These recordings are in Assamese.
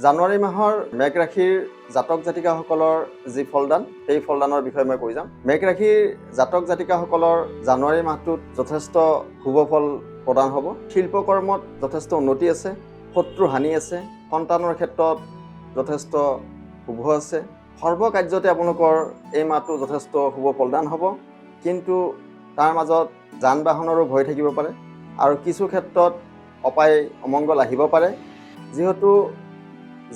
জানুৱাৰী মাহৰ মেঘ ৰাশিৰ জাতক জাতিকাসকলৰ যি ফলদান সেই ফলদানৰ বিষয়ে মই কৈ যাম। মেঘ ৰাশিৰ জাতক জাতিকাসকলৰ জানুৱাৰী মাহটোত যথেষ্ট শুভ ফল প্ৰদান হ'ব। শিল্পকৰ্মত যথেষ্ট উন্নতি আছে, শত্ৰু হানি আছে, সন্তানৰ ক্ষেত্ৰত যথেষ্ট শুভ আছে। সৰ্বকাৰ্যতে আপোনালোকৰ এই মাহটো যথেষ্ট শুভ ফলদান হ'ব। কিন্তু তাৰ মাজত যান বাহনৰো ভয় থাকিব পাৰে আৰু কিছু ক্ষেত্ৰত অপায় অমংগল আহিব পাৰে। যিহেতু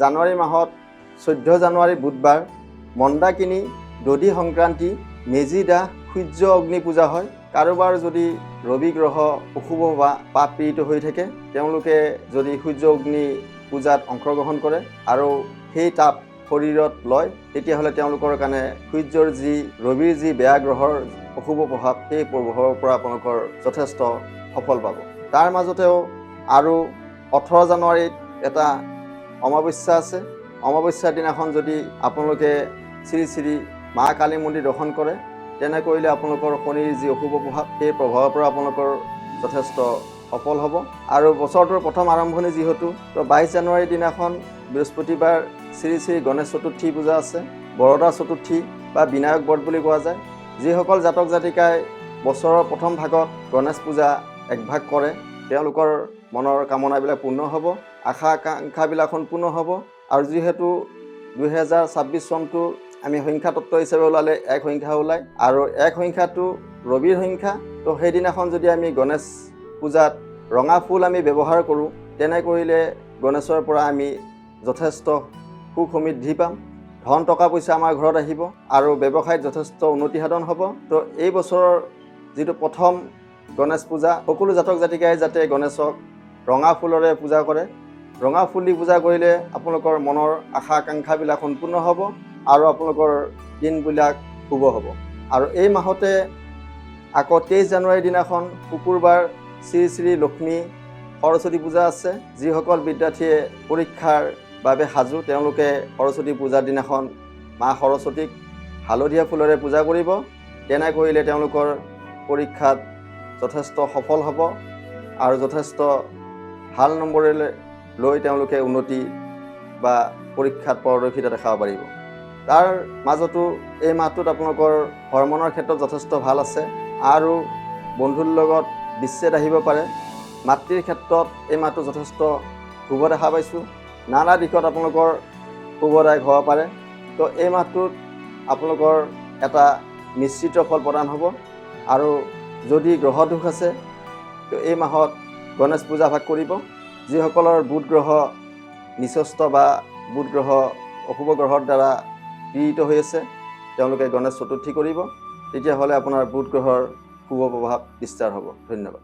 জানুৱাৰী মাহত 14 জানুৱাৰী বুধবাৰ মন্দাকিনী, দধি সংক্ৰান্তি, মেজি দাহ, সূৰ্য অগ্নি পূজা হয়। কাৰোবাৰ যদি ৰবি গ্ৰহ অশুভ বা পাপ পীড়িত হৈ থাকে, তেওঁলোকে যদি সূৰ্য অগ্নি পূজাত অংশগ্ৰহণ কৰে আৰু সেই তাপ শৰীৰত লয়, তেতিয়াহ'লে তেওঁলোকৰ কাৰণে সূৰ্যৰ যি ৰবিৰ যি বেয়া গ্ৰহৰ অশুভ প্ৰভাৱ, সেই প্ৰভাৱৰ পৰা আপোনালোকৰ যথেষ্ট সফল পাব। তাৰ মাজতেও আৰু 18 জানুৱাৰীত এটা অমাৱস্যা আছে। অমাৱস্যাৰ দিনাখন যদি আপোনালোকে শ্ৰী শ্ৰী মা কালী মন্দিৰ দৰ্শন কৰে, তেনে কৰিলে আপোনালোকৰ শনিৰ যি অশুভ প্ৰভাৱ, সেই প্ৰভাৱৰ পৰা আপোনালোকৰ যথেষ্ট সফল হ'ব। আৰু বছৰটোৰ প্ৰথম আৰম্ভণি যিহেতু, তো 22 জানুৱাৰীৰ দিনাখন বৃহস্পতিবাৰ শ্ৰী শ্ৰী গণেশ চতুৰ্থী পূজা আছে, বৰদা চতুৰ্থী বা বিনায়ক বধ বুলি কোৱা যায়। যিসকল জাতক জাতিকাই বছৰৰ প্ৰথম ভাগত গণেশ পূজা একভাগ কৰে, তেওঁলোকৰ মনৰ কামনাবিলাক পূৰ্ণ হ'ব, আশা আকাংক্ষাবিলাক সম্পূৰ্ণ হ'ব। আৰু যিহেতু 2026 চনটো আমি সংখ্যা তত্ত্ব হিচাপে ওলালে এক সংখ্যা ওলায়, আৰু এক সংখ্যাটো ৰবিৰ সংখ্যা। তো সেইদিনাখন যদি আমি গণেশ পূজাত ৰঙা ফুল আমি ব্যৱহাৰ কৰোঁ, তেনে কৰিলে গণেশৰ পৰা আমি যথেষ্ট সুখ সমৃদ্ধি পাম, ধন টকা পইচা আমাৰ ঘৰত আহিব আৰু ব্যৱসায়ত যথেষ্ট উন্নতি সাধন হ'ব। তো এই বছৰৰ যিটো প্ৰথম গণেশ পূজা, সকলো জাতক জাতিকাই যাতে গণেশক ৰঙা ফুলৰে পূজা কৰে। ৰঙা ফুল দি পূজা কৰিলে আপোনালোকৰ মনৰ আশা আকাংক্ষাবিলাক সম্পূৰ্ণ হ'ব আৰু আপোনালোকৰ দিনবিলাক শুভ হ'ব। আৰু এই মাহতে আকৌ 23 জানুৱাৰীৰ দিনাখন শুকুৰবাৰ শ্ৰী শ্ৰী লক্ষ্মী সৰস্বতী পূজা আছে। যিসকল বিদ্যাৰ্থীয়ে পৰীক্ষাৰ বাবে সাজু, তেওঁলোকে সৰস্বতী পূজাৰ দিনাখন মা সৰস্বতীক হালধীয়া ফুলেৰে পূজা কৰিব। তেনে কৰিলে তেওঁলোকৰ পৰীক্ষাত যথেষ্ট সফল হ'ব আৰু যথেষ্ট ভাল নম্বৰেৰে লৈ তেওঁলোকে উন্নতি বা পৰীক্ষাত পাৰদৰ্শিতা দেখাব পাৰিব। তাৰ মাজতো এই মাহটোত আপোনালোকৰ ভ্ৰমণৰ ক্ষেত্ৰত যথেষ্ট ভাল আছে আৰু বন্ধুৰ লগত বিচ্ছেদ আহিব পাৰে। মাতৃৰ ক্ষেত্ৰত এই মাহটো যথেষ্ট শুভ দেখা পাইছোঁ। নানা দিশত আপোনালোকৰ শুভদায়ক হ'ব পাৰে। তো এই মাহটোত আপোনালোকৰ এটা নিশ্চিত ফল প্ৰদান হ'ব। আৰু যদি গ্ৰহ দোষ আছে, তো এই মাহত গণেশ পূজা ভাগ কৰিব। যিসকলৰ বুধ গ্ৰহ নিচস্ত বা বুধ গ্ৰহ অশুভ গ্ৰহৰ দ্বাৰা পীড়িত হৈ আছে, তেওঁলোকে গণেশ চতুৰ্থী কৰিব। তেতিয়াহ'লে আপোনাৰ বুধ গ্ৰহৰ শুভ প্ৰভাৱ বিস্তাৰ হ'ব। ধন্যবাদ।